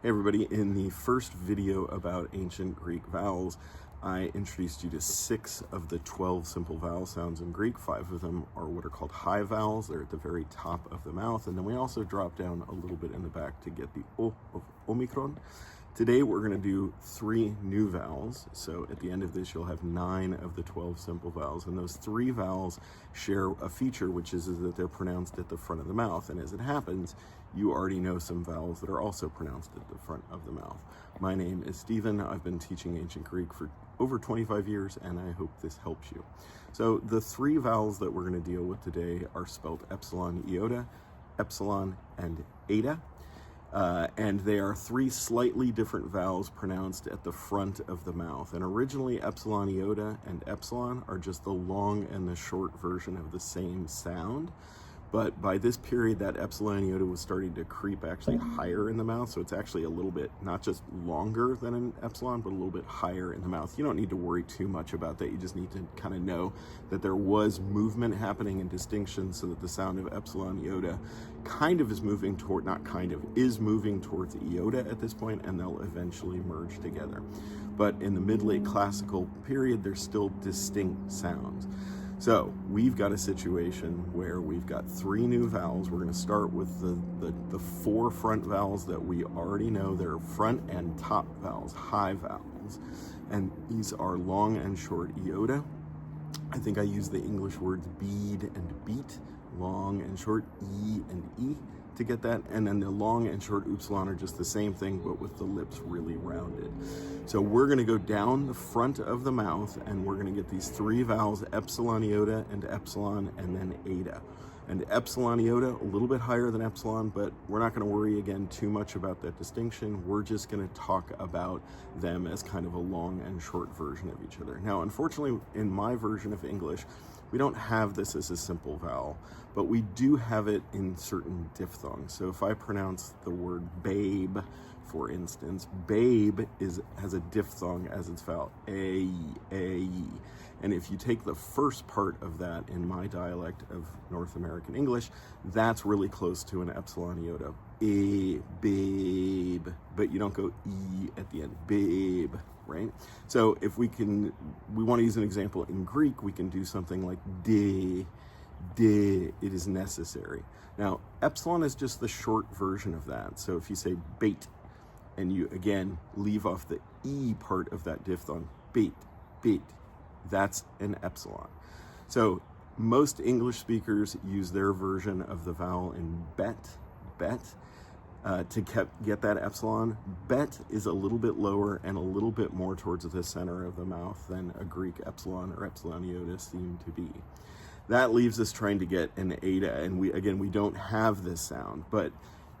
Hey everybody, in the first video about ancient Greek vowels, I introduced you to 6 of the 12 simple vowel sounds in Greek. 5 of them are what are called high vowels. They're at the very top of the mouth. And then we also drop down a little bit in the back to get the O of Omicron. Today we're going to do 3 new vowels. So at the end of this, you'll have 9 of the 12 simple vowels. And those 3 vowels share a feature, which is that they're pronounced at the front of the mouth. And as it happens, you already know some vowels that are also pronounced at the front of the mouth. My name is Stephen. I've been teaching ancient Greek for over 25 years, and I hope this helps you. So the 3 vowels that we're going to deal with today are spelled epsilon, iota, epsilon, and eta. And they are 3 slightly different vowels pronounced at the front of the mouth. And originally, epsilon, iota, and epsilon are just the long and the short version of the same sound. But by this period, that epsilon iota was starting to creep actually higher in the mouth. So it's actually a little bit, not just longer than an epsilon, but a little bit higher in the mouth. You don't need to worry too much about that. You just need to kind of know that there was movement happening and distinction, so that the sound of epsilon iota kind of is moving toward, not kind of, is moving towards iota at this point, and they'll eventually merge together. But in the mid-late classical period, there's still distinct sounds. So we've got a situation where we've got 3 new vowels. We're going to start with the 4 front vowels that we already know. They're front and top vowels, high vowels. And these are long and short iota. I think I use the English words bead and beat, long and short E and E to get that. And then the long and short upsilon are just the same thing, but with the lips really rounded. So we're going to go down the front of the mouth, and we're going to get these 3 vowels, epsilon, iota, and epsilon, and then eta. And epsilon iota, a little bit higher than epsilon, but we're not going to worry again too much about that distinction. We're just going to talk about them as kind of a long and short version of each other. Now, unfortunately, in my version of English, we don't have this as a simple vowel, but we do have it in certain diphthongs. So if I pronounce the word babe, for instance, babe has a diphthong as its vowel, a. And if you take the first part of that in my dialect of North American English, that's really close to an epsilon iota, babe, but you don't go E at the end, babe, right? So if we want to use an example in Greek, we can do something like de, it is necessary. Now, epsilon is just the short version of that. So if you say bait, and you, again, leave off the E part of that diphthong, bait, that's an epsilon. So most English speakers use their version of the vowel in bet, to get that epsilon. Bet is a little bit lower and a little bit more towards the center of the mouth than a Greek epsilon or epsilon iota seem to be. That leaves us trying to get an eta, and we don't have this sound. But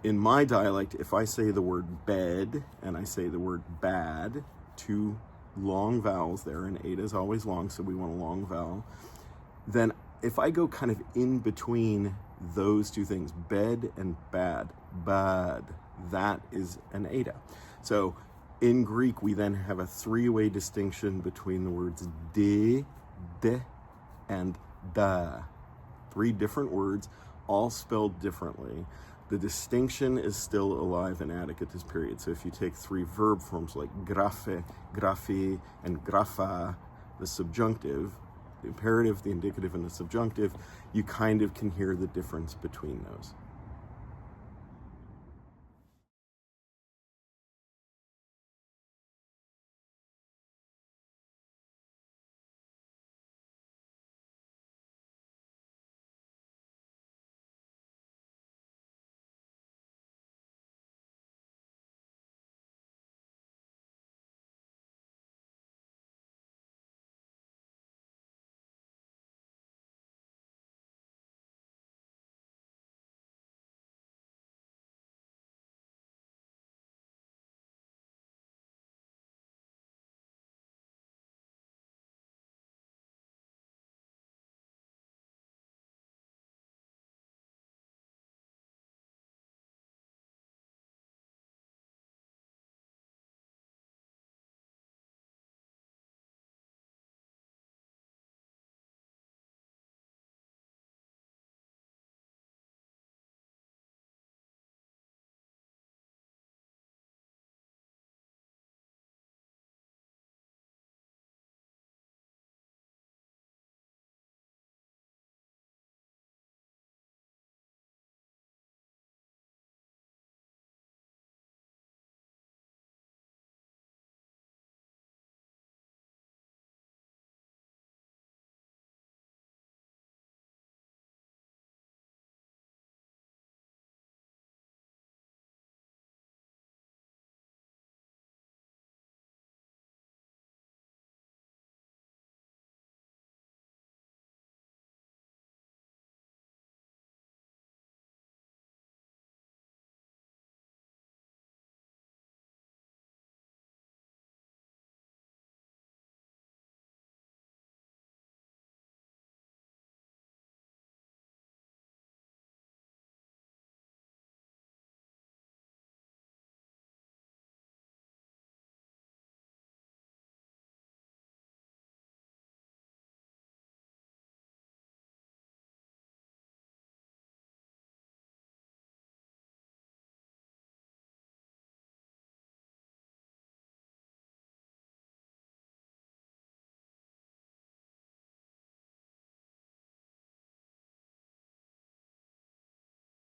in my dialect, if I say the word bed and I say the word bad, 2 long vowels there, and eta is always long, so we want a long vowel, then if I go kind of in between those 2 things, bed and bad, that is an eta. So in Greek, we then have a 3-way distinction between the words de, and da. 3 different words, all spelled differently. The distinction is still alive and attic at this period. So if you take 3 verb forms like graphe, graphi, and grapha, the subjunctive, the imperative, the indicative, and the subjunctive, you kind of can hear the difference between those.